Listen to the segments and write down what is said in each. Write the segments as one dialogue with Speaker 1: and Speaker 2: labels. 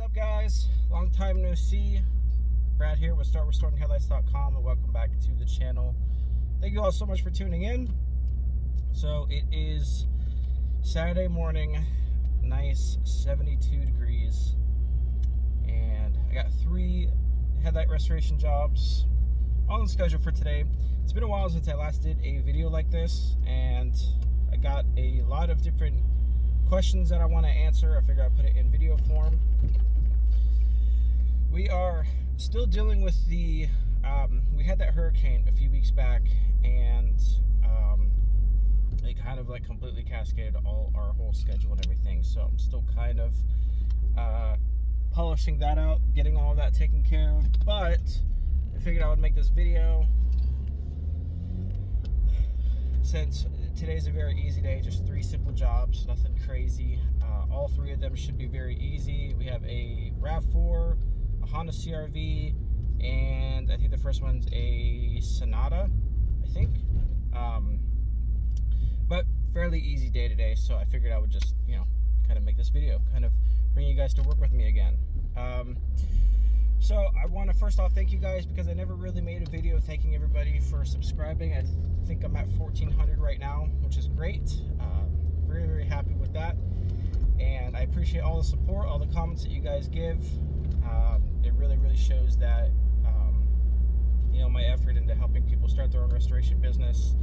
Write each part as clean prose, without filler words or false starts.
Speaker 1: What's up, guys? Long time no see. Brad here with StartRestoringHeadlights.com, and welcome back to the channel. Thank you all so much for tuning in. So it is Saturday morning, nice 72 degrees, and I got 3 headlight restoration jobs on schedule for today. It's been a while since I last did a video like this, and I got a lot of different questions that I want to answer. I figured I'd put it in video form. We are still dealing with the we had that hurricane a few weeks back, and it kind of like completely cascaded our whole schedule and everything. So I'm still kind of polishing that out, getting all of that taken care of, but I figured I would make this video since today's a very easy day. Just 3 simple jobs, nothing crazy. All 3 of them should be very easy. We have a RAV4, a Honda CR-V, and I think the first one's a Sonata, I think. But fairly easy day today, so I figured I would just, kind of make this video, kind of bring you guys to work with me again. So I want to first off thank you guys, because I never really made a video thanking everybody for subscribing. I think I'm at 1,400 right now, which is great. Very, very happy with that. And I appreciate all the support, all the comments that you guys give. It really, really shows that, my effort into helping people start their own restoration business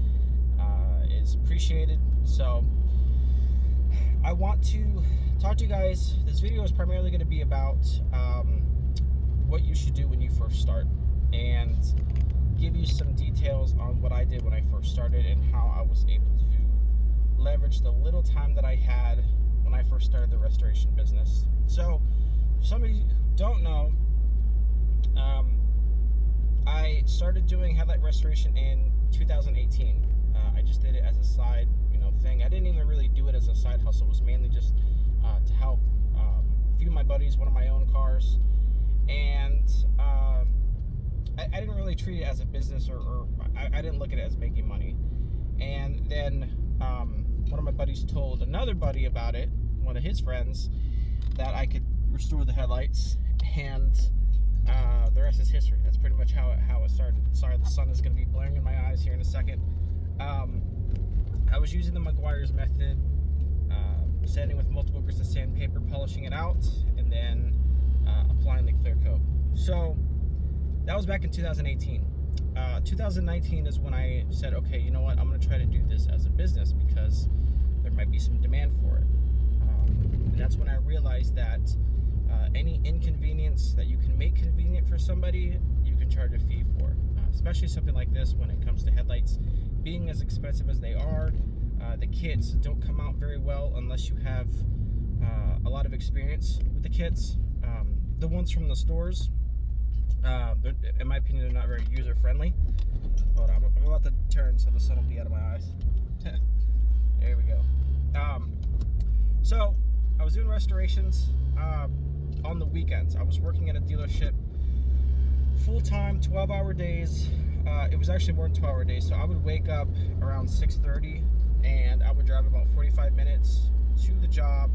Speaker 1: is appreciated. So I want to talk to you guys. This video is primarily going to be about what you should do when you first start, and give you some details on what I did when I first started and how I was able to leverage the little time that I had when I first started the restoration business. So for some of you who don't know, I started doing headlight restoration in 2018. I just did it as a side thing. I didn't even really do it as a side hustle. It was mainly just to help a few of my buddies, one of my own cars. And I didn't really treat it as a business, or I didn't look at it as making money. And then one of my buddies told another buddy about it, one of his friends, that I could restore the headlights, and the rest is history. That's pretty much how it started. Sorry, the sun is going to be blaring in my eyes here in a second. I was using the Maguire's method, sanding with multiple grits of sandpaper, polishing it out, and then applying the clear coat. So that was back in 2018. 2019 is when I said, okay, you know what, I'm going to try to do this as a business, because there might be some demand for it. And that's when I realized that any inconvenience that you can make convenient for somebody, you can charge a fee for. Especially something like this, when it comes to headlights being as expensive as they are. The kits don't come out very well unless you have a lot of experience with the kits. The ones from the stores, in my opinion, they're not very user-friendly. Hold on, I'm about to turn so the sun will be out of my eyes. There we go. So I was doing restorations on the weekends. I was working at a dealership full-time, 12-hour days. It was actually more than 12-hour days. So I would wake up around 6:30, and I would drive about 45 minutes to the job,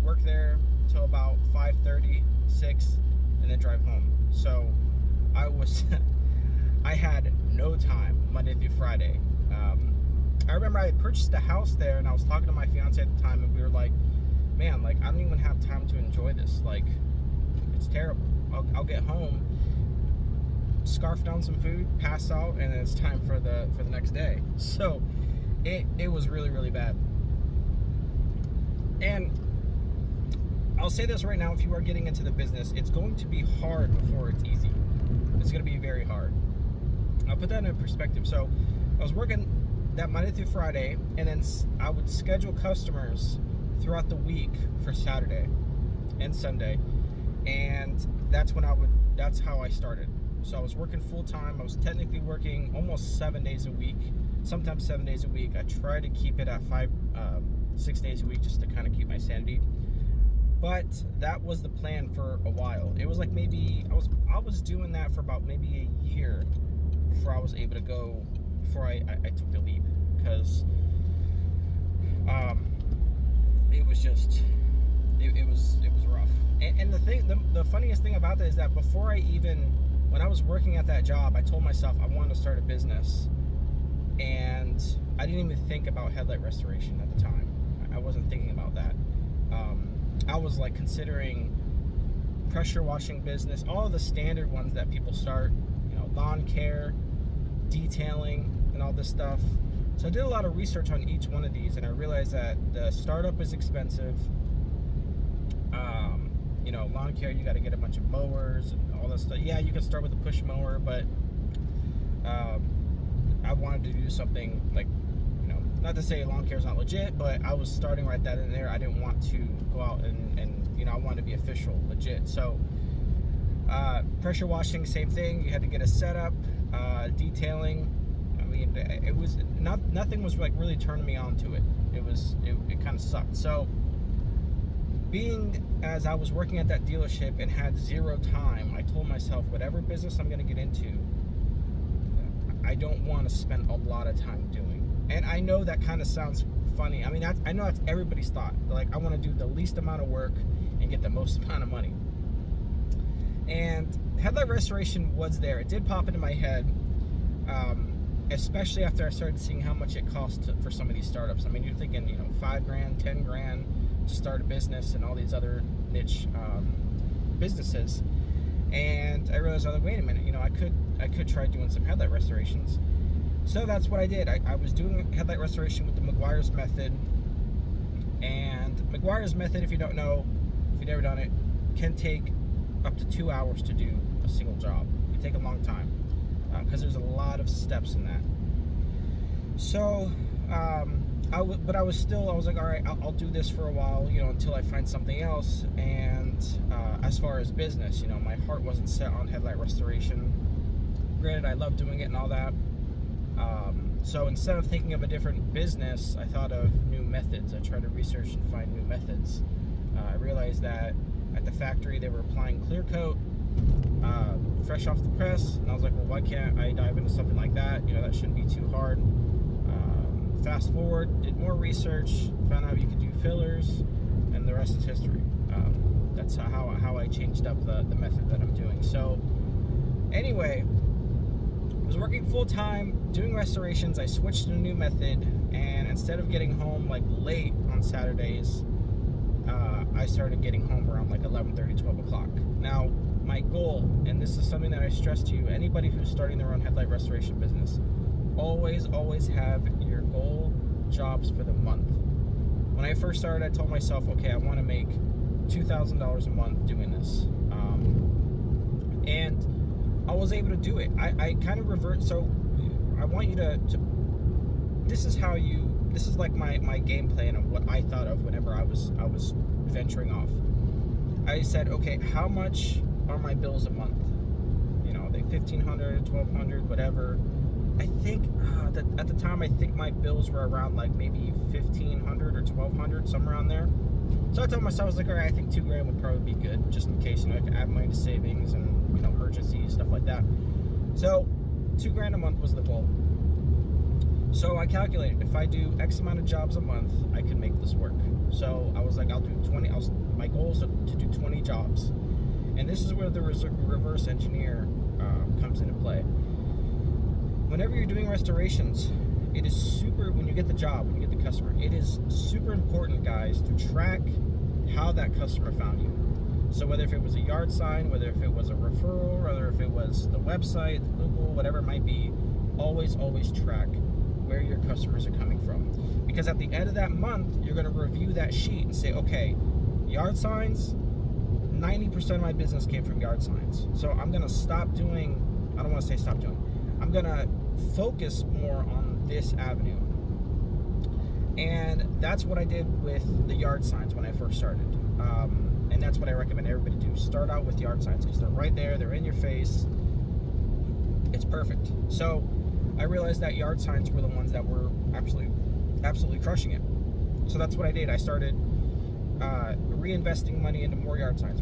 Speaker 1: work there till about 5:30, 6, and then drive home. So I had no time Monday through Friday. I remember I had purchased a house there, and I was talking to my fiance at the time, and we were like, man, like, I don't even have time to enjoy this. Like, it's terrible. I'll get home, scarf down some food, pass out, and then it's time for the next day. So it was really, really bad. And I'll say this right now, if you are getting into the business, it's going to be hard before it's easy. It's going to be very hard. I'll put that in perspective. So I was working that Monday through Friday, and then I would schedule customers throughout the week for Saturday and Sunday. And that's how I started. So I was working full-time. I was technically working almost 7 days a week, sometimes 7 days a week. I try to keep it at 6 days a week, just to kind of keep my sanity. But that was the plan for a while. It was like maybe I was doing that for about maybe a year before I was able to go, before I took the leap, because it was just it was rough. And the funniest thing about that is that when I was working at that job, I told myself I wanted to start a business, and I didn't even think about headlight restoration at the time. I wasn't thinking about that. I was like considering pressure washing business, all of the standard ones that people start, lawn care, detailing, and all this stuff. So I did a lot of research on each one of these, and I realized that the startup is expensive. Lawn care, you got to get a bunch of mowers and all that stuff. Yeah, you can start with a push mower, but I wanted to do something like, not to say lawn care is not legit, but I was starting right then and there. I didn't want to go out and I wanted to be official, legit. So pressure washing, same thing. You had to get a setup. Detailing, I mean, it was nothing was like really turning me on to it. It kind of sucked. So being as I was working at that dealership and had zero time, I told myself, whatever business I'm going to get into, I don't want to spend a lot of time doing. And I know that kind of sounds funny. I mean, I know that's everybody's thought. Like, I want to do the least amount of work and get the most amount of money. And headlight restoration was there. It did pop into my head, especially after I started seeing how much it costs for some of these startups. I mean, you're thinking, $5,000, $10,000 to start a business and all these other niche businesses. And I realized, wait a minute, I could try doing some headlight restorations. So that's what I did. I was doing headlight restoration with the McGuire's method. And McGuire's method, if you don't know, if you've never done it, can take up to 2 hours to do a single job. It take a long time because there's a lot of steps in that. So I was like, all right, I'll do this for a while, until I find something else. And as far as business, my heart wasn't set on headlight restoration. Granted, I love doing it and all that. So instead of thinking of a different business, I thought of new methods. I tried to research and find new methods. I realized that at the factory they were applying clear coat, fresh off the press, and I was like, well, why can't I dive into something like that? That shouldn't be too hard. Fast forward, did more research, found out you could do fillers, and the rest is history. That's how I changed up the method that I'm doing. So anyway, I was working full-time doing restorations. I switched to a new method, and instead of getting home like late on Saturdays, I started getting home around like 11:30, 12 o'clock. Now, my goal, and this is something that I stress to you, anybody who's starting their own headlight restoration business, always have your goal jobs for the month. When I first started, I told myself, okay, I want to make $2,000 a month doing this. And I was able to do it. I kind of revert. So I want you to this is like my game plan of what I thought of whenever I was venturing off. I said, okay, how much are my bills a month? Are they $1,500, $1,200, whatever. I think that at the time, I think my bills were around like maybe $1,500 or $1,200, somewhere around there. So I told myself, I was like, all right, I think $2,000 would probably be good, just in case I could add money to savings and emergencies, stuff like that. So $2,000 a month was the goal. So I calculated, if I do X amount of jobs a month, I could make this work. So I was like, I'll do 20. My goal is to do 20 jobs, and this is where the reverse engineer comes into play. Whenever you're doing restorations, it is super, when you get the job, when you get the customer, it is super important, guys, to track how that customer found you. So whether if it was a yard sign, whether if it was a referral, whether if it was the website, Google, whatever it might be, always track where your customers are coming from. Because at the end of that month, you're going to review that sheet and say, okay, yard signs, 90% of my business came from yard signs. So I'm going to stop doing, I don't want to say stop doing, I'm going to focus more on this avenue. And that's what I did with the yard signs when I first started. And that's what I recommend everybody do. Start out with yard signs because they're right there, they're in your face. It's perfect. So I realized that yard signs were the ones that were absolutely crushing it. So that's what I did. I started reinvesting money into more yard signs.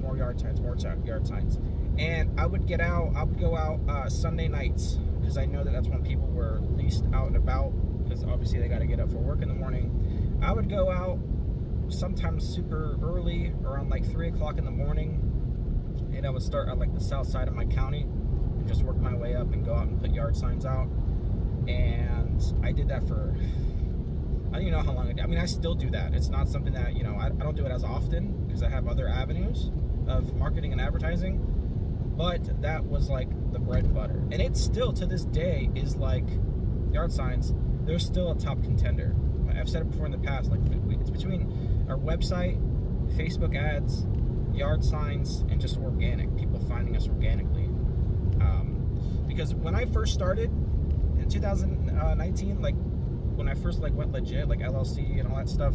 Speaker 1: And I would go out Sunday nights, because I know that's when people were least out and about, because obviously they got to get up for work in the morning. I would go out sometimes super early, around like 3 o'clock in the morning, and I would start at like the south side of my county and just work my way up and go out and put yard signs out. And I did that for, I don't even know how long I did. I mean, I still do that. It's not something that, I don't do it as often because I have other avenues of marketing and advertising, but that was like the bread and butter. And it still, to this day, is like yard signs. They're still a top contender. I've said it before in the past, like it's between our website, Facebook ads, yard signs, and just organic, people finding us organically. Because when I first started in 2019, like when I first like went legit, like LLC and all that stuff,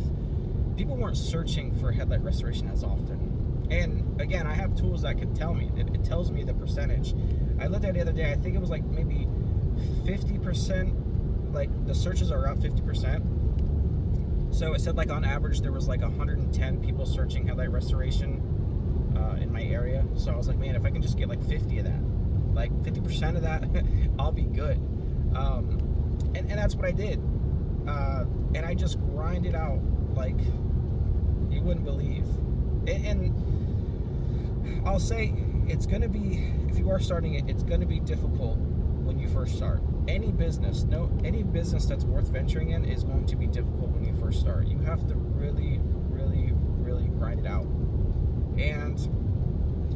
Speaker 1: people weren't searching for headlight restoration as often. And again, I have tools that could tell me. It tells me the percentage. I looked at it the other day. I think it was like maybe 50%. Like the searches are up 50%. So it said like on average there was like 110 people searching headlight restoration in my area. So I was like, man, if I can just get like 50 of that, like 50% of that, I'll be good. And that's what I did. And I just grinded out like you wouldn't believe. And I'll say it's going to be, if you are starting it, it's going to be difficult when you first start. Any business that's worth venturing in is going to be difficult when you first start. You have to really, really, really grind it out. And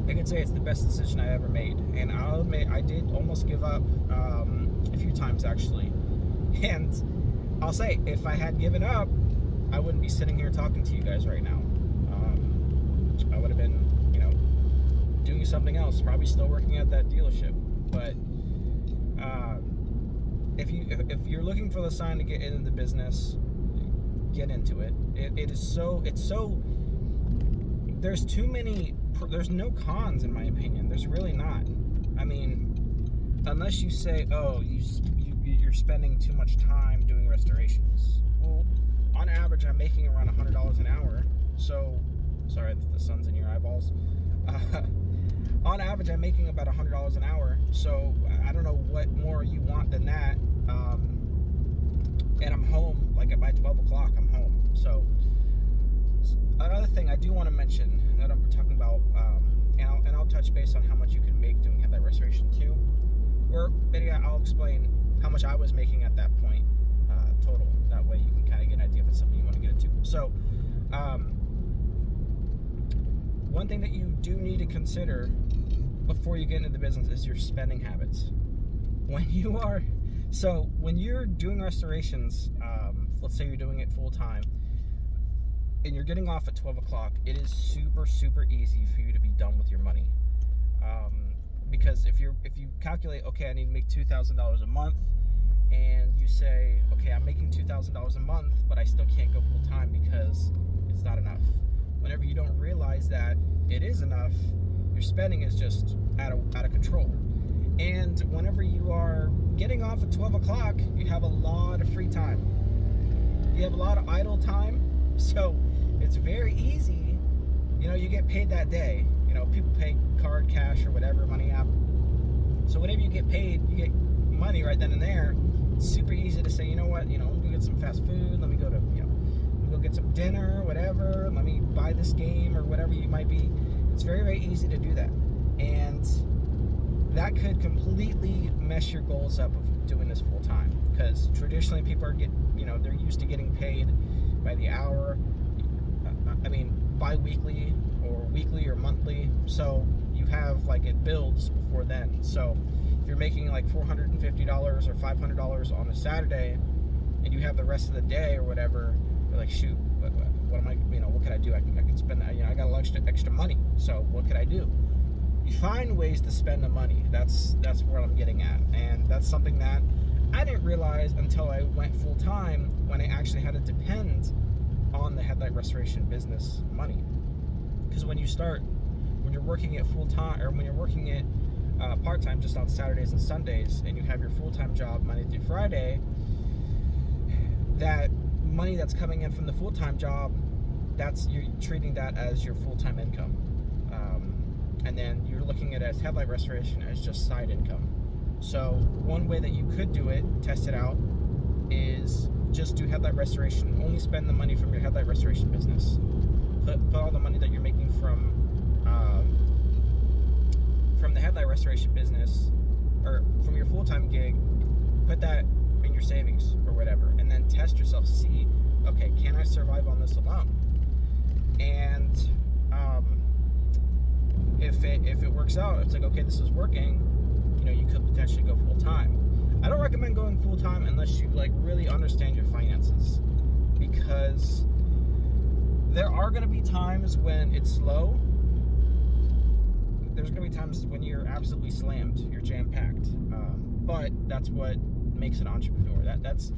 Speaker 1: I can say it's the best decision I ever made. And I'll admit, I did almost give up a few times actually. And I'll say, if I had given up, I wouldn't be sitting here talking to you guys right now. I would have been, doing something else, probably still working at that dealership. But if you're looking for the sign to get into the business, get into it. It's so there's there's no cons in my opinion. There's really not. I mean, unless you say, oh, you're spending too much time doing restorations. Well, on average, I'm making around $100 an hour. So, sorry, the sun's in your eyeballs. On average, I'm making about $100 an hour. So I don't know what more you want than that. And I'm home, like by 12 o'clock, I'm home. So another thing I do want to mention that I'm talking about, and I'll touch base on how much you can make doing headlight restoration too. Or maybe I'll explain how much I was making at that point total. That way you can kind of get an idea if it's something you want to get into. So one thing that you do need to consider before you get into the business is your spending habits. When you're doing restorations, let's say you're doing it full time, and you're getting off at 12 o'clock, it is super, super easy for you to be done with your money. Because if you calculate, okay, I need to make $2,000 a month, and you say, okay, I'm making $2,000 a month, but I still can't go full time because it's not enough. Whenever you don't realize that it is enough, your spending is just out of control. And whenever you are getting off at 12 o'clock, you have a lot of free time. You have a lot of idle time, so it's very easy. You get paid that day. People pay card, cash, or whatever, money app. So whenever you get paid, you get money right then and there. It's super easy to say, you know what, let me go get some fast food, let me go to, go get some dinner, whatever, let me buy this game or whatever you might be. It's very, very easy to do that. And that could completely mess your goals up of doing this full time. Because traditionally people are they're used to getting paid by the hour. Bi-weekly or weekly or monthly. So you have it builds before then. So if you're making like $450 or $500 on a Saturday and you have the rest of the day or whatever, you're like, shoot, what am I, what could I do? I can spend, I got a lot of extra money. So what could I do? You find ways to spend the money. That's where I'm getting at. And that's something that I didn't realize until I went full time, when I actually had to depend on the headlight restoration business money. Because when you're working at full time, or when you're working at part time just on Saturdays and Sundays, and you have your full time job Monday through Friday, that money that's coming in from the full time job, you're treating that as your full time income, and then you're looking at it as headlight restoration as just side income. So one way that you could do it, test it out, is just do headlight restoration. Only spend the money from your headlight restoration business. Put all the money that you're making from the headlight restoration business, or from your full-time gig, put that in your savings or whatever, and then test yourself. See, okay, can I survive on this alone? And if it works out, it's like, okay, this is working, you know, you could potentially go full-time. I don't recommend going full-time unless you like really understand your finances, because there are going to be times when it's slow. There's going to be times when you're absolutely slammed, you're jam-packed, but that's what makes an entrepreneur. That's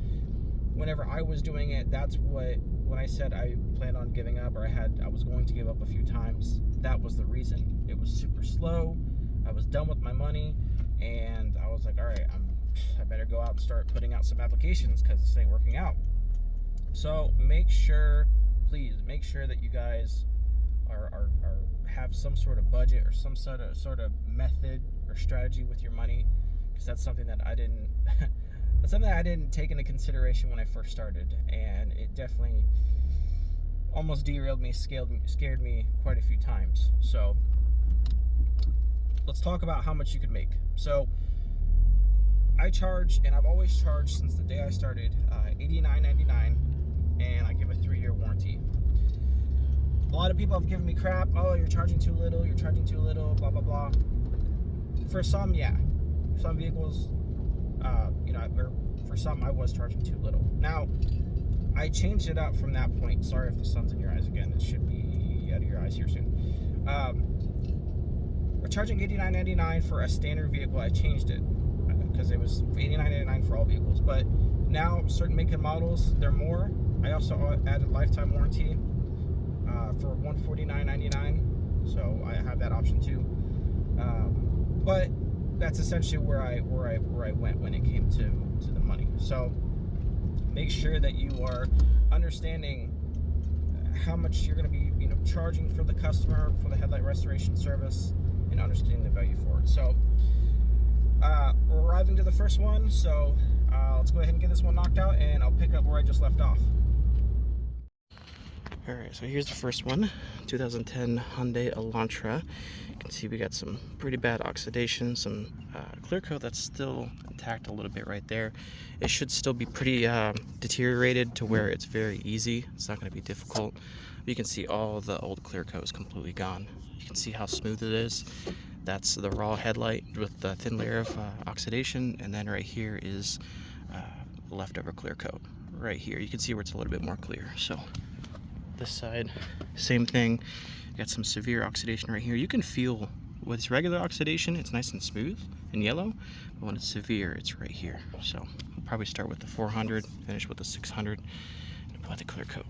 Speaker 1: whenever I was doing it, that's what, when I said I planned on giving up, or I was going to give up a few times, that was the reason. It was super slow. I was done with my money, and I was like, all right, I better go out and start putting out some applications, because this ain't working out. So please make sure that you guys are have some sort of budget or some sort of method or strategy with your money, because that's something that I didn't take into consideration when I first started, and it definitely almost derailed me, scared me quite a few times. So let's talk about how much you could make. So I charge, and I've always charged since the day I started, $89.99, and I give a 3-year warranty. A lot of people have given me crap. Oh, you're charging too little, blah, blah, blah. For some, yeah. Some vehicles, or for some, I was charging too little. Now, I changed it up from that point. Sorry if the sun's in your eyes again. It should be out of your eyes here soon. We're charging $89.99 for a standard vehicle. I changed it because it was $89.99 for all vehicles. But now, certain make and models, they're more. I also added lifetime warranty for $149.99, so I have that option too. But that's essentially where I went when it came to the money. So make sure that you are understanding how much you're going to be, charging for the customer for the headlight restoration service, and understanding the value for it. So we're arriving to the first one, so let's go ahead and get this one knocked out, and I'll pick up where I just left off. Alright, so here's the first one, 2010 Hyundai Elantra. You can see we got some pretty bad oxidation, some clear coat that's still intact a little bit right there. It should still be pretty deteriorated to where it's very easy. It's not going to be difficult. You can see all the old clear coat is completely gone. You can see how smooth it is. That's the raw headlight with the thin layer of oxidation, and then right here is leftover clear coat. Right here, you can see where it's a little bit more clear. So this side, same thing. Got some severe oxidation right here. You can feel with its regular oxidation, it's nice and smooth and yellow, but when it's severe, it's right here. So I'll probably start with the 400, finish with the 600, and apply the clear coat.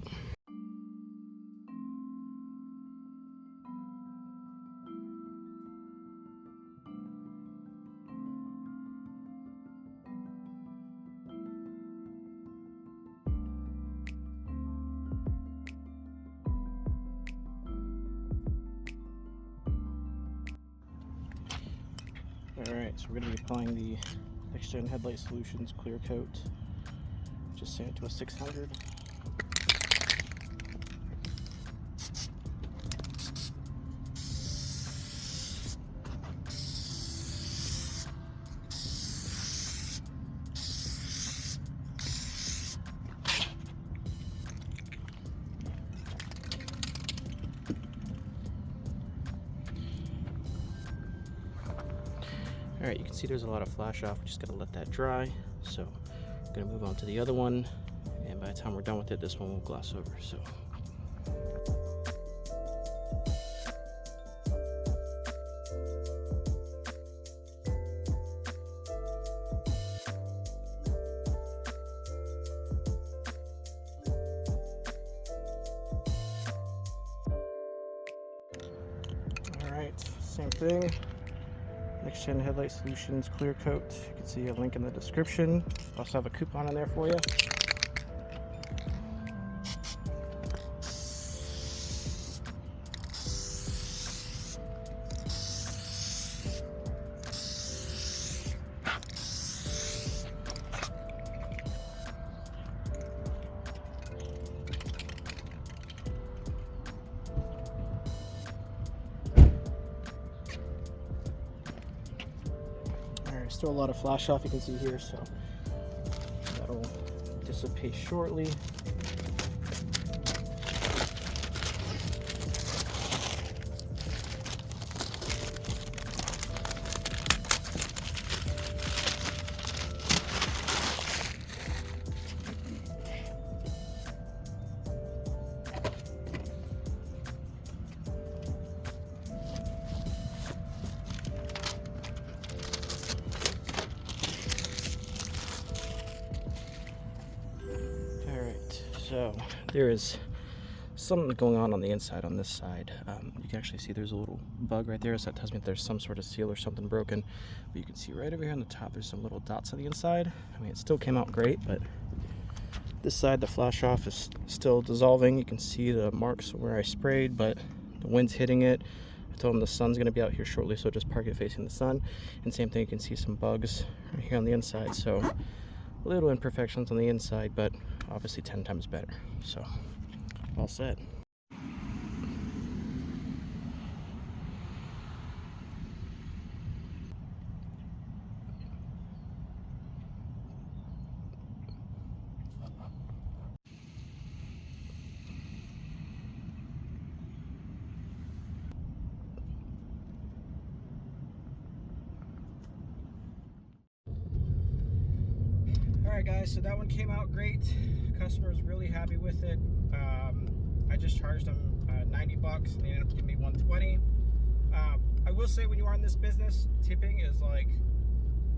Speaker 1: Alright, so we're going to be applying the Next Gen Headlight Solutions clear coat. Just set it to a 600. Alright, you can see there's a lot of flash off. We just gotta let that dry. So I'm gonna move on to the other one, and by the time we're done with it, this one will gloss over. So alright, same thing. Next Gen Headlight Solutions clear coat. You can see a link in the description. Also have a coupon in there for you. Alright, still a lot of flash off, you can see here, so that'll dissipate shortly. So there is something going on the inside on this side. You can actually see there's a little bug right there, so that tells me that there's some sort of seal or something broken. But you can see right over here on the top, there's some little dots on the inside. I mean, it still came out great, but this side, the flash off is still dissolving. You can see the marks where I sprayed, but the wind's hitting it. I told them the sun's gonna be out here shortly, so just park it facing the sun. And same thing, you can see some bugs right here on the inside. So little imperfections on the inside, but obviously 10 times better. So all set. Alright guys, so that one came out great. Customer's really happy with it. I just charged them 90 bucks and they ended up giving me 120. I will say, when you are in this business, tipping is like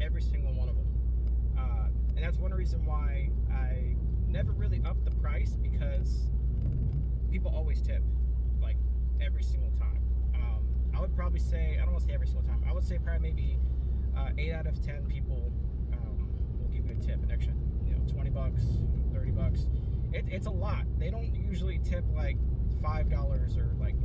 Speaker 1: every single one of them. And that's one reason why I never really upped the price, because people always tip, like every single time. I would probably say, I don't want to say every single time, I would say probably maybe 8 out of 10 people will give you a tip, an extra, 20 bucks, 30 bucks. It's a lot. They don't usually tip like $5 or like,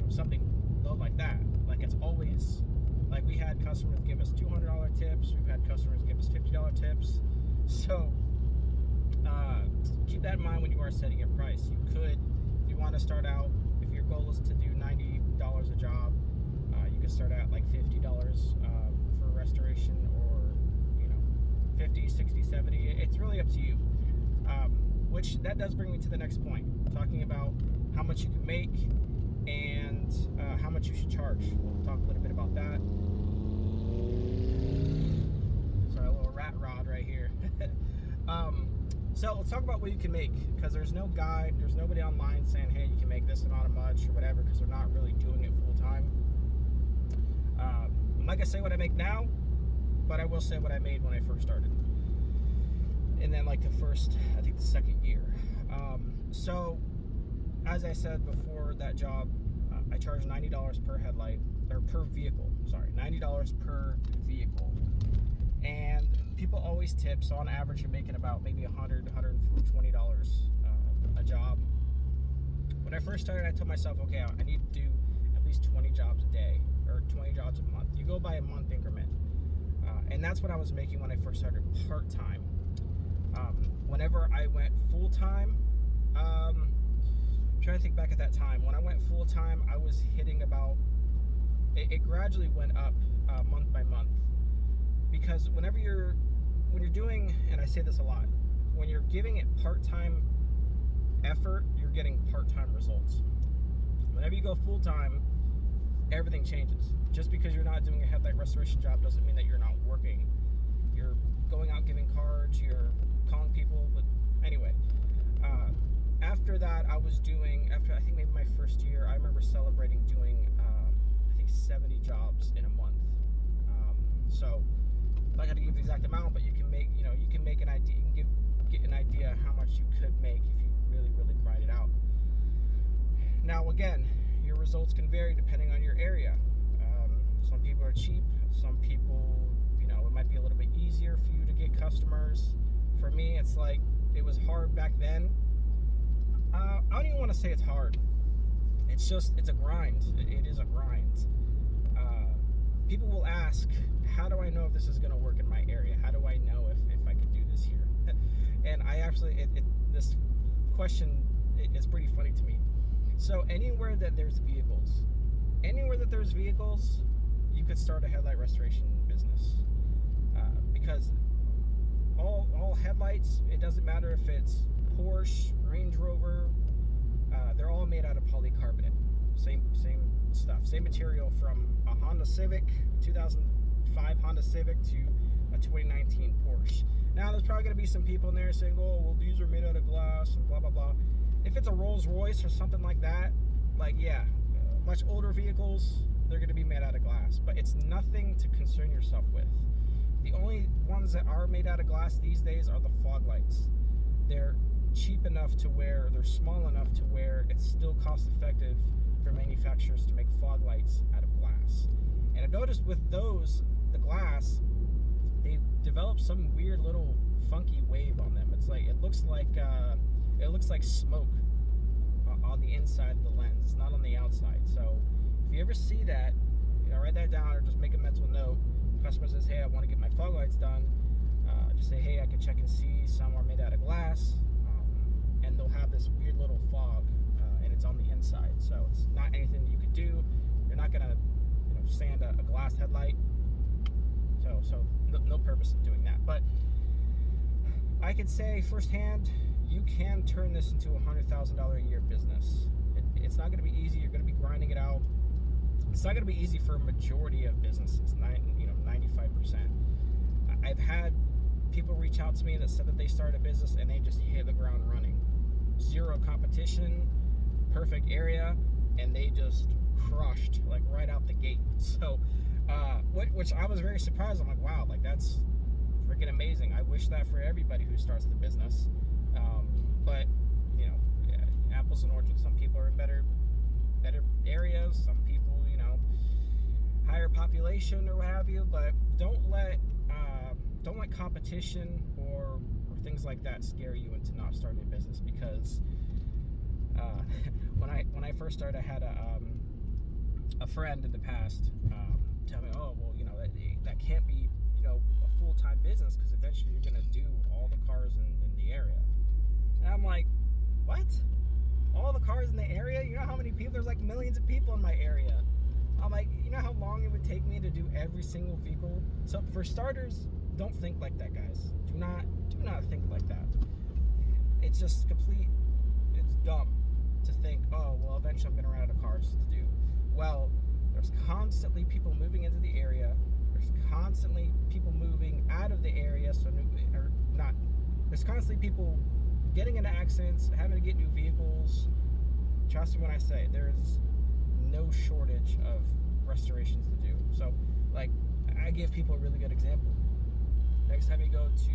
Speaker 1: something low like that. Like, it's always, like, we had customers give us $200 tips. We've had customers give us $50 tips. So keep that in mind when you are setting your price. You could, if you want to start out, if your goal is to do $90 a job, you could start out like $50 for restoration, or 50, 60, 70. It's really up to you. Which that does bring me to the next point, talking about how much you can make and how much you should charge. We'll talk a little bit about that. Sorry, a little rat rod right here. So let's talk about what you can make, because there's no guide, there's nobody online saying, hey, you can make this amount of much or whatever, because they're not really doing it full time. I'm not gonna say what I make now, but I will say what I made when I first started. And then like the second year. So as I said before, that job, I charge $90 per headlight, or per vehicle, sorry, $90 per vehicle. And people always tip, so on average you're making about maybe $100, $120 a job. When I first started, I told myself, okay, I need to do at least 20 jobs a day, or 20 jobs a month. You go by a month increment. And that's what I was making when I first started part-time. Whenever I went full-time, I'm trying to think back at that time. When I went full-time, I was hitting about, it gradually went up month by month. Because when you're doing, and I say this a lot, when you're giving it part-time effort, you're getting part-time results. Whenever you go full-time, everything changes. Just because you're not doing a headlight restoration job doesn't mean that you're not working. You're going out giving cards, you're calling people, but anyway. After that, after I think maybe my first year, I remember celebrating doing, I think 70 jobs in a month. So, I'm not gonna give the exact amount, but you can make, you can make an idea, you can get an idea how much you could make if you really, really grind it out. Now, again, your results can vary depending on your area. Some people are cheap, some people, it might be a little bit easier for you to get customers. For me, it's like, it was hard back then. I don't even want to say it's hard. It's a grind. It is a grind. People will ask, how do I know if this is going to work in my area? How do I know if I could do this here? And I actually, this question is pretty funny to me. So anywhere that there's vehicles, you could start a headlight restoration business. because all headlights, it doesn't matter if it's Porsche, Range Rover, they're all made out of polycarbonate. Same stuff, same material, from a Honda Civic, 2005 Honda Civic, to a 2019 Porsche. Now there's probably going to be some people in there saying, oh, well, these are made out of glass and blah blah blah. If it's a Rolls Royce or something like that, like, yeah, much older vehicles, they're going to be made out of glass, but it's nothing to concern yourself with. The only ones that are made out of glass these days are the fog lights. They're cheap enough to where, they're small enough to where it's still cost effective for manufacturers to make fog lights out of glass. And I've noticed with those, the glass, they develop some weird little funky wave on them. It's like, it looks like smoke on the inside of the lens. It's not on the outside. So if you ever see that, write that down, or just make a mental note. Customer says, hey, I want to get my fog lights done, just say, hey, I can check and see. Some are made out of glass, and they'll have this weird little fog, and it's on the inside. So it's not anything that you could do. You're not gonna sand a glass headlight, so no purpose in doing that. But I can say firsthand, you can turn this into $100,000 a year business. It's not going to be easy. You're going to be grinding it out. It's not going to be easy for a majority of businesses, 95%. I've had people reach out to me that said that they started a business and they just hit the ground running. Zero competition, perfect area, and they just crushed, like, right out the gate. So, which I was very surprised. I'm like, wow, like, that's freaking amazing. I wish that for everybody who starts the business. But apples and oranges. Some people are in better areas. Some people, higher population or what have you. But don't let competition or things like that scare you into not starting a business. Because when I first started, I had a friend in the past tell me, oh, well, that can't be a full-time business, because eventually you're going to do all the cars in the area. And I'm like, what? All the cars in the area? You know how many people? There's like millions of people in my area. I'm like, you know how long it would take me to do every single vehicle? So for starters, don't think like that, guys. Do not think like that. It's just it's dumb to think, oh, well, eventually I'm going to run out of cars to do. Well, there's constantly people moving into the area. There's constantly people moving out of the area, there's constantly people getting into accidents, having to get new vehicles. Trust me when I say, there's no shortage of restorations to do. So, like, I give people a really good example. Next time you go to,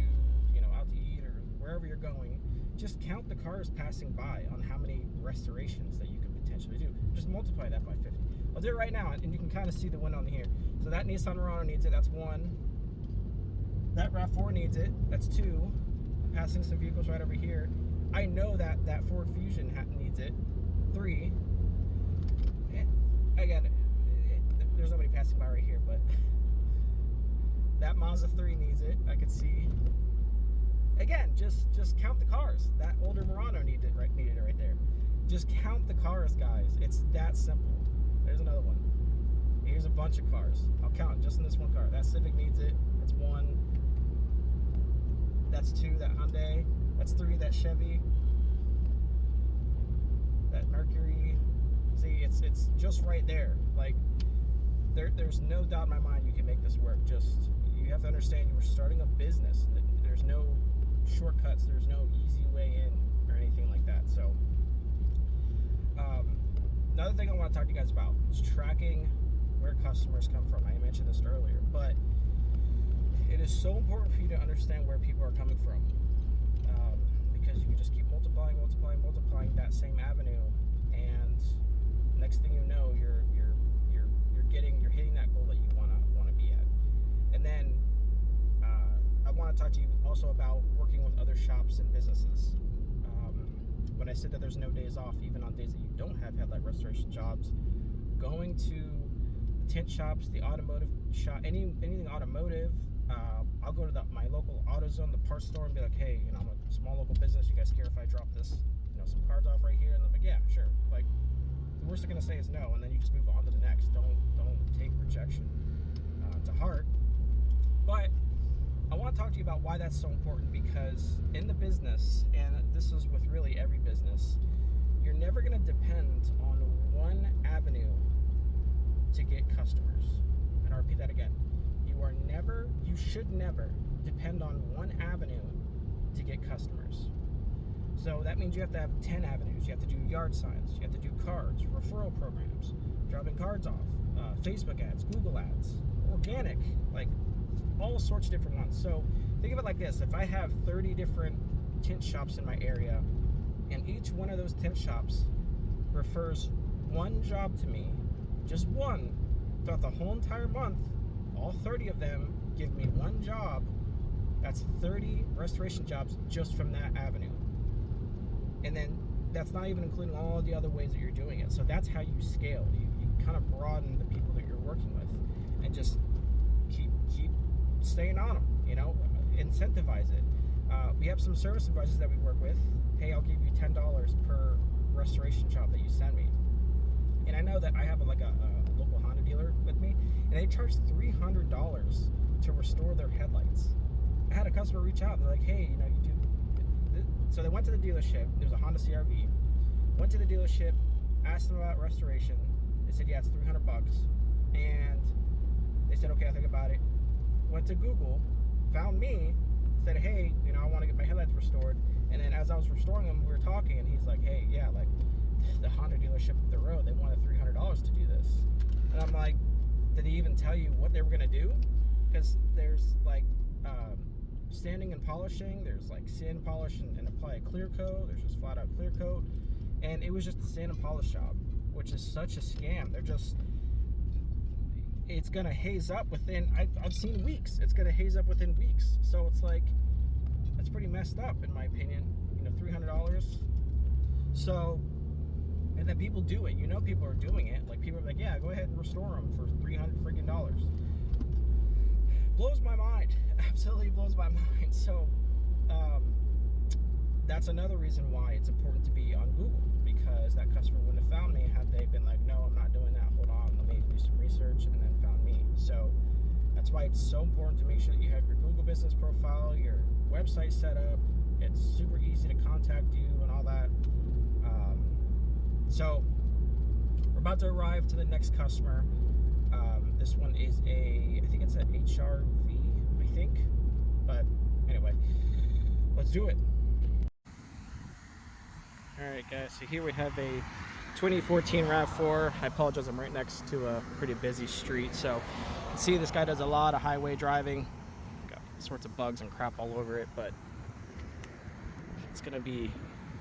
Speaker 1: out to eat or wherever you're going, just count the cars passing by on how many restorations that you could potentially do. Just multiply that by 50. I'll do it right now, and you can kind of see the one on here. So that Nissan Murano needs it. That's one. That RAV4 needs it. That's two. Passing some vehicles right over here. I know that Ford Fusion needs it. Three. Again, there's nobody passing by right here, but that Mazda 3 needs it. I could see. Again, just count the cars. That older Murano needed it right there. Just count the cars, guys. It's that simple. There's another one. Here's a bunch of cars. I'll count just in this one car. That Civic needs it. That's one. That's two. That Hyundai. That's three. That Chevy. That Mercury. See, it's just right there. Like, there's no doubt in my mind you can make this work. Just, you have to understand, you were starting a business. There's no shortcuts. There's no easy way in or anything like that. So, another thing I want to talk to you guys about is tracking where customers come from. I mentioned this earlier, but it is so important for you to understand where people are coming from, because you can just keep multiplying that same avenue, and next thing you know, you're hitting that goal that you want to be at. And then I want to talk to you also about working with other shops and businesses. When I said that there's no days off, even on days that you don't have headlight restoration jobs, going to tint shops, the automotive shop, anything automotive. I'll go to my local AutoZone, the parts store, and be like, hey, I'm a small local business. You guys care if I drop this, some cards off right here? And they're like, yeah, sure. Like, the worst they're gonna say is no, and then you just move on to the next. Don't take rejection to heart. But to you about why that's so important, because in the business, and this is with really every business, you're never going to depend on one avenue to get customers. And I'll repeat that again. You should never depend on one avenue to get customers. So that means you have to have 10 avenues. You have to do yard signs, you have to do cards, referral programs, dropping cards off, Facebook ads, Google ads, organic, like all sorts of different ones. So think of it like this. If I have 30 different tint shops in my area, and each one of those tint shops refers one job to me, just one, throughout the whole entire month, all 30 of them give me one job, that's 30 restoration jobs just from that avenue. And then that's not even including all the other ways that you're doing it. So that's how you scale. You kind of broaden the people that you're working with, and just keep staying on them, you know, incentivize it. We have some service advisors that we work with. Hey, I'll give you $10 per restoration job that you send me. And I know that I have a local Honda dealer with me, and they charge $300 to restore their headlights. I had a customer reach out and they're like, hey, you know, you do this. So they went to the dealership. There was a Honda CR-V. Went to the dealership, asked them about restoration. They said, yeah, it's $300. And they said, okay, I'll think about it. Went to Google, found me, said, hey, you know, I want to get my headlights restored. And then as I was restoring them, we were talking, and he's like, hey, yeah, like the Honda dealership up the road, they wanted $300 to do this. And I'm like, did he even tell you what they were going to do? Because there's like sanding and polishing, there's like sand polish and apply a clear coat, there's just flat out clear coat, and it was just a sand and polish job, which is such a scam. They're just, it's gonna haze up within, I've seen weeks, it's gonna haze up within weeks. So it's like, that's pretty messed up in my opinion, you know, $300. So, and then people do it, you know, people are doing it, like people are like, yeah, go ahead and restore them for $300 freaking dollars. Blows my mind, absolutely blows my mind. So that's another reason why it's important to be on Google, because that customer wouldn't have found me had they been like, no, I'm not doing that, hold on, let me do some research, and then found me. So that's why it's so important to make sure that you have your Google business profile, your website set up, it's super easy to contact you and all that. So we're about to arrive to the next customer. This one is I think it's an HRV, I think. But anyway, let's do it. Alright guys, so here we have a 2014 RAV4. I apologize, I'm right next to a pretty busy street. So you can see this guy does a lot of highway driving. Got all sorts of bugs and crap all over it, but it's going to be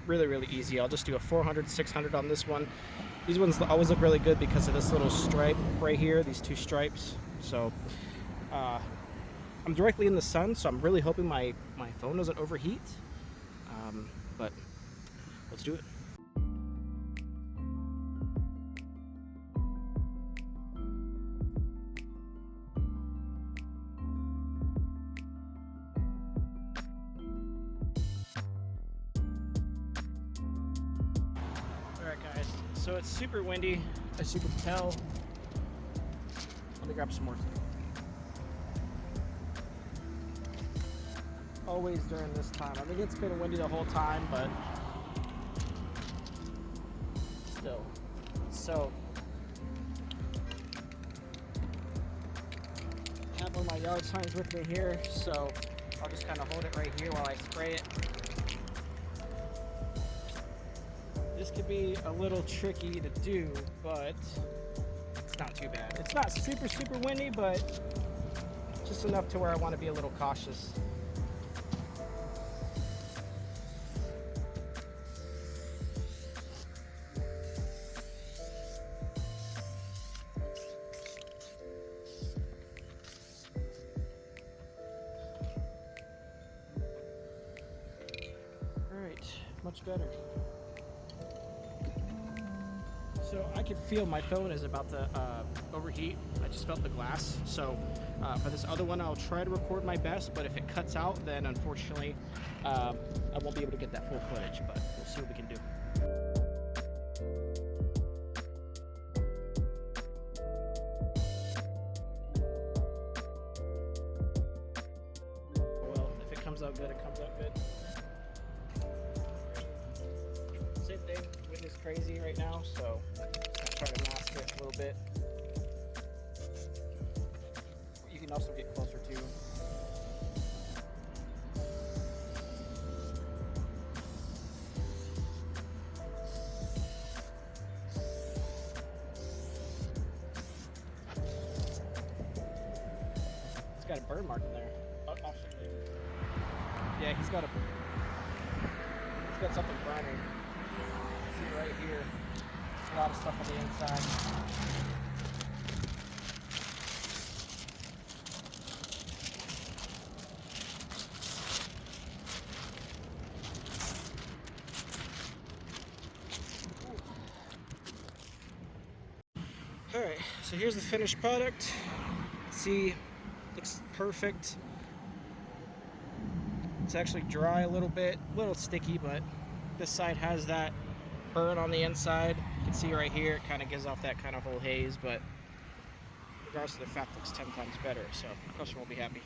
Speaker 1: really, really easy. I'll just do a 400, 600 on this one. These ones always look really good because of this little stripe right here, these two stripes. So I'm directly in the sun, so I'm really hoping my phone doesn't overheat. But let's do it. Alright guys, so it's super windy, as you can tell. Let me grab some more. Always during this time. I think it's been windy the whole time, but still. So I have one of my yard signs with me here, so I'll just kind of hold it right here while I spray it. This could be a little tricky to do, but it's not too bad. It's not super, super windy, but just enough to where I want to be a little cautious. Much better. So I can feel my phone is about to overheat. I just felt the glass. So for this other one, I'll try to record my best, but if it cuts out, then unfortunately I won't be able to get that full footage, but we'll see what we can do. Well, comes out good, it comes out good. Same thing, wind is crazy right now, so I'll try to mask it a little bit. You can also get closer too. It's got a burn mark in there. I'll show you. Yeah, he's got something burning. See right here. A lot of stuff on the inside. Alright, so here's the finished product. See, looks perfect. It's actually dry a little bit, a little sticky, but this side has that burn on the inside. You can see right here, it kind of gives off that kind of whole haze, but regardless of the fact, it looks 10 times better, so the customer will be happy.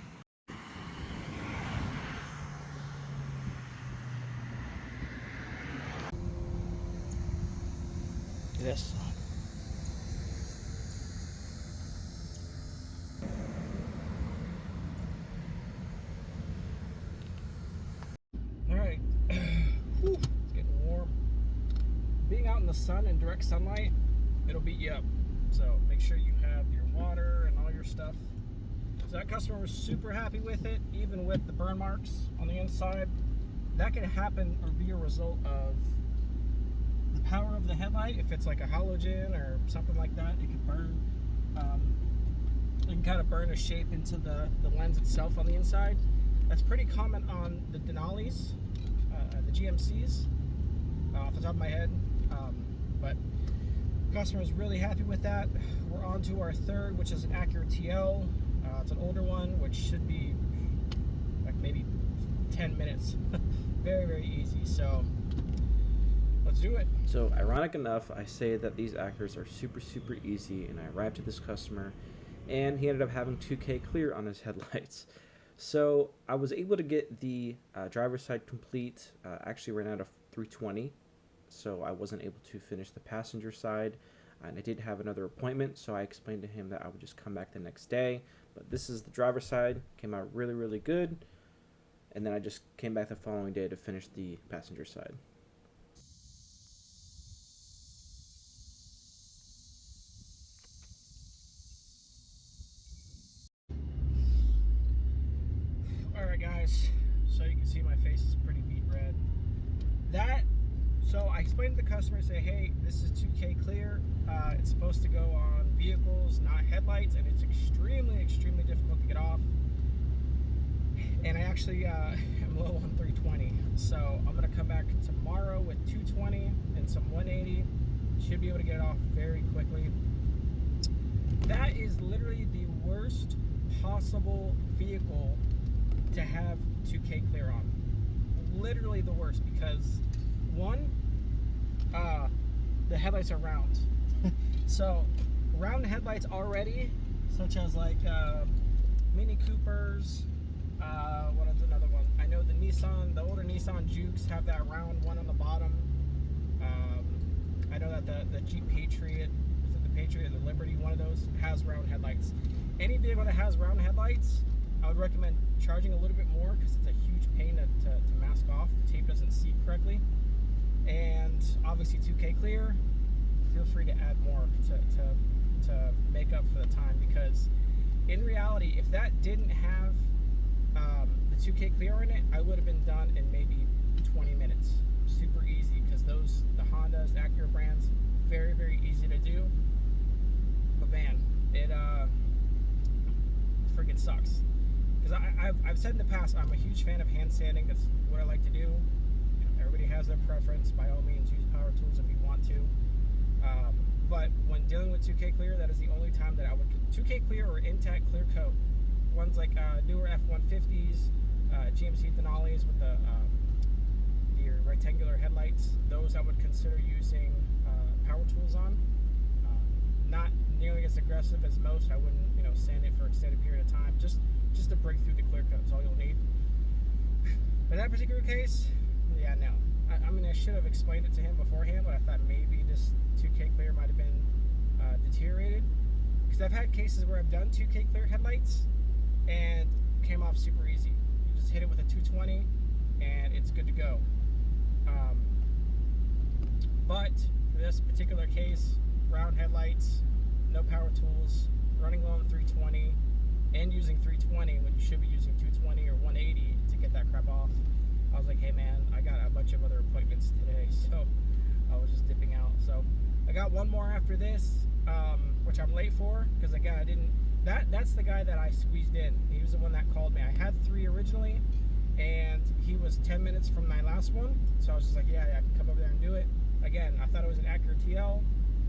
Speaker 1: This. Alright, it's getting warm. Being out in the sun and direct sunlight, it'll beat you up. So make sure you have your water and all your stuff. So that customer was super happy with it, even with the burn marks on the inside. That can happen or be a result of the power of the headlight. If it's like a halogen or something like that, it can burn. It can kind of burn a shape into the lens itself on the inside. That's pretty common on the Denali's, the GMCs, off the top of my head. But the customer is really happy with that. We're on to our third, which is an Acura TL. It's an older one, which should be like maybe 10 minutes. Very, very easy. So let's do it.
Speaker 2: So ironic enough, I say that these Acuras are super, super easy, and I arrived to this customer, and he ended up having 2K clear on his headlights. So I was able to get the driver's side complete. Actually ran out of 320, so I wasn't able to finish the passenger side. And I did have another appointment, so I explained to him that I would just come back the next day. But this is the driver's side. Came out really, really good. And then I just came back the following day to finish the passenger side.
Speaker 1: Alright guys, so you can see my face is pretty beet red. So I explained to the customer, say, hey, this is 2K clear. It's supposed to go on vehicles, not headlights, and it's extremely, extremely difficult to get off. And I actually am low on 320. So I'm gonna come back tomorrow with 220 and some 180. Should be able to get it off very quickly. That is literally the worst possible vehicle to have 2K clear on. Literally the worst, because one, the headlights are round. So round headlights already, such as like Mini Coopers, what is another one? I know the older Nissan Jukes have that round one on the bottom. I know that the Jeep Patriot, is it the Patriot or the Liberty, one of those has round headlights. Any vehicle that has round headlights, I would recommend charging a little bit more, because it's a huge pain to mask off. The tape doesn't seat correctly. And obviously 2K clear, feel free to add more to make up for the time, because in reality, if that didn't have the 2K clear in it, I would have been done in maybe 20 minutes. Super easy, because the Hondas, Acura brands, very, very easy to do. But man, it freaking sucks. Because I've said in the past, I'm a huge fan of hand sanding. That's what I like to do. Everybody has their preference. By all means, use power tools if you want to. But when dealing with 2K clear, that is the only time that I would 2K clear or intact clear coat. Ones like newer F-150s, GMC Denali's with the rectangular headlights. Those I would consider using power tools on. Not nearly as aggressive as most. I wouldn't, sand it for an extended period of time. Just to break through the clear coat is all you'll need. But that particular case, yeah, no. I mean, I should have explained it to him beforehand, but I thought maybe this 2K clear might have been deteriorated. Because I've had cases where I've done 2K clear headlights and came off super easy. You just hit it with a 220 and it's good to go. But for this particular case, round headlights, no power tools, running low on 320, and using 320 when you should be using 220 or 180 to get that crap off. I was like, hey man, I got a bunch of other appointments today, so I was just dipping out. So I got one more after this, which I'm late for, because again, I didn't, that's the guy that I squeezed in. He was the one that called me. I had 3 originally, and he was 10 minutes from my last one, so I was just like, yeah, I can come over there and do it. Again, I thought it was an accurate TL,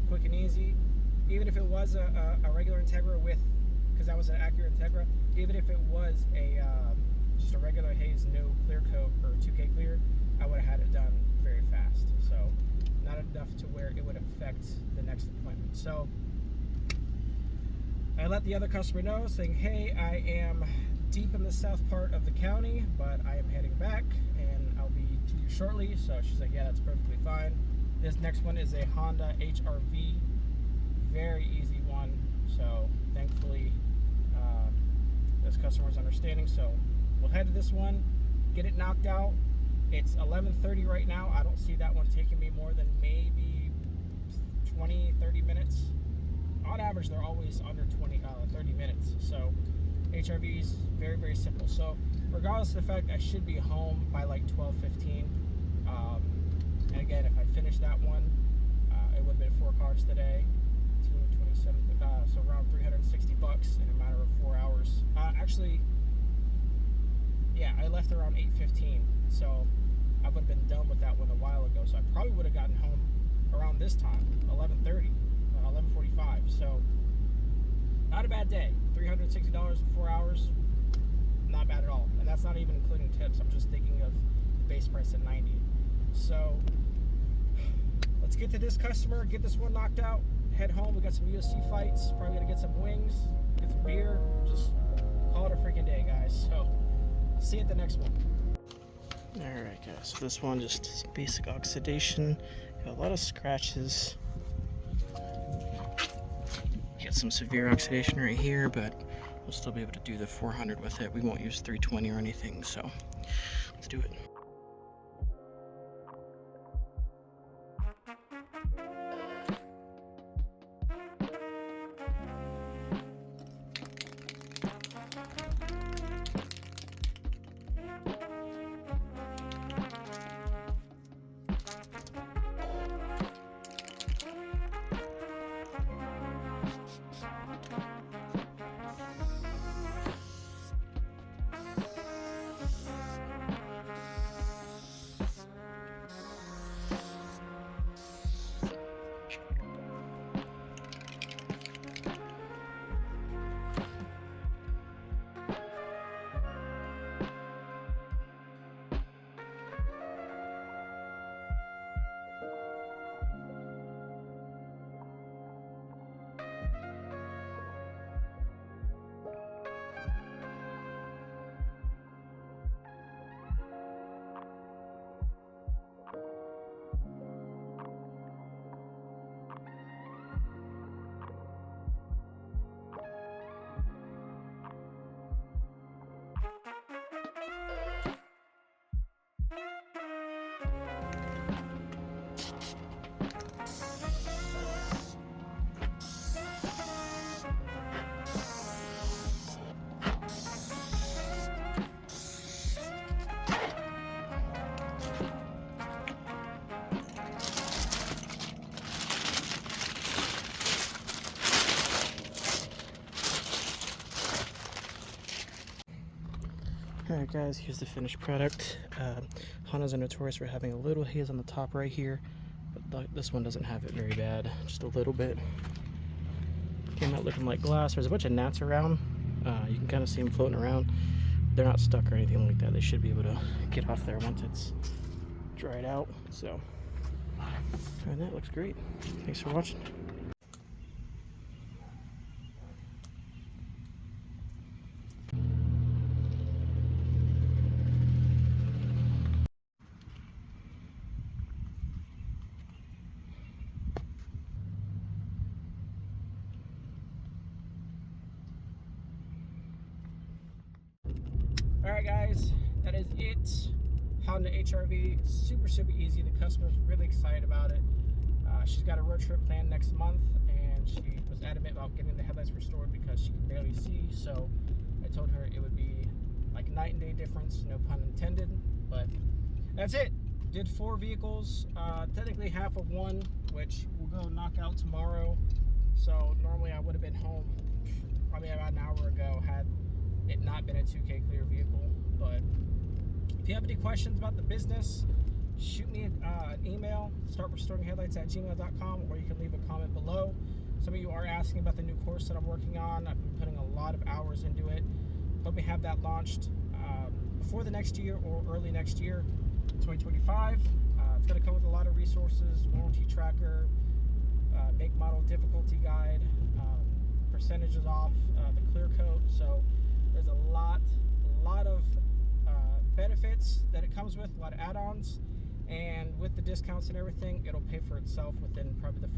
Speaker 1: quick and easy. Even if it was a regular Integra with, because that was an accurate Integra, even if it was a just a regular haze, no clear coat or 2K clear, I would have had it done very fast. So not enough to where it would affect the next appointment. So I let the other customer know, saying, hey, I am deep in the south part of the county, but I am heading back and I'll be to you shortly. So she's like, yeah, that's perfectly fine. This next one is a Honda HR-V, very easy one. So thankfully this customer's understanding. So we'll head to this one, get it knocked out. It's 11:30 right now. I don't see that one taking me more than maybe 20-30 minutes. On average, they're always under 30 minutes. So HRVs, very, very simple. So regardless of the fact, I should be home by like 12:15. And again, if I finish that one, it would have been 4 cars today. 227, so around $360 in a matter of 4 hours. Actually, yeah, I left around 8:15, so I would have been done with that one a while ago. So I probably would have gotten home around this time, 11:30, 11:45. So not a bad day. $360 in 4 hours, not bad at all. And that's not even including tips. I'm just thinking of the base price at $90. So let's get to this customer, get this one knocked out, head home. We got some UFC fights, probably gonna get some wings, get some beer, just call it a freaking day, guys. So see you at the next one. Alright guys, so this one just basic oxidation, got a lot of scratches, get some severe oxidation right here, but we'll still be able to do the 400 with it. We won't use 320 or anything, so let's do it. Alright guys, here's the finished product. Hondas are notorious for having a little haze on the top right here, but this one doesn't have it very bad, just a little bit. Came out looking like glass. There's a bunch of gnats around. You can kind of see them floating around. They're not stuck or anything like that. They should be able to get off there once it's dried out. So, and that looks great. Thanks for watching. Alright guys, that is it. Honda HR-V, super easy. The customer's really excited about it. She's got a road trip planned next month, and she was adamant about getting the headlights restored because she can barely see. So I told her it would be like night and day difference, no pun intended. But that's it. Did 4 vehicles, technically half of one, which we'll go knock out tomorrow. So normally I would have been home probably about an hour ago had it not been a 2K clear vehicle. But if you have any questions about the business, shoot me an email, startrestoringheadlights@gmail.com, or you can leave a comment below. Some of you are asking about the new course that I'm working on. I've been putting a lot of hours into it. Hope we have that launched before the next year or early next year, 2025. It's going to come with a lot of resources, warranty tracker, make, model, difficulty guide, percentages off, the clear coat. So there's a lot of benefits that it comes with, a lot of add-ons, and with the discounts and everything, it'll pay for itself within probably the first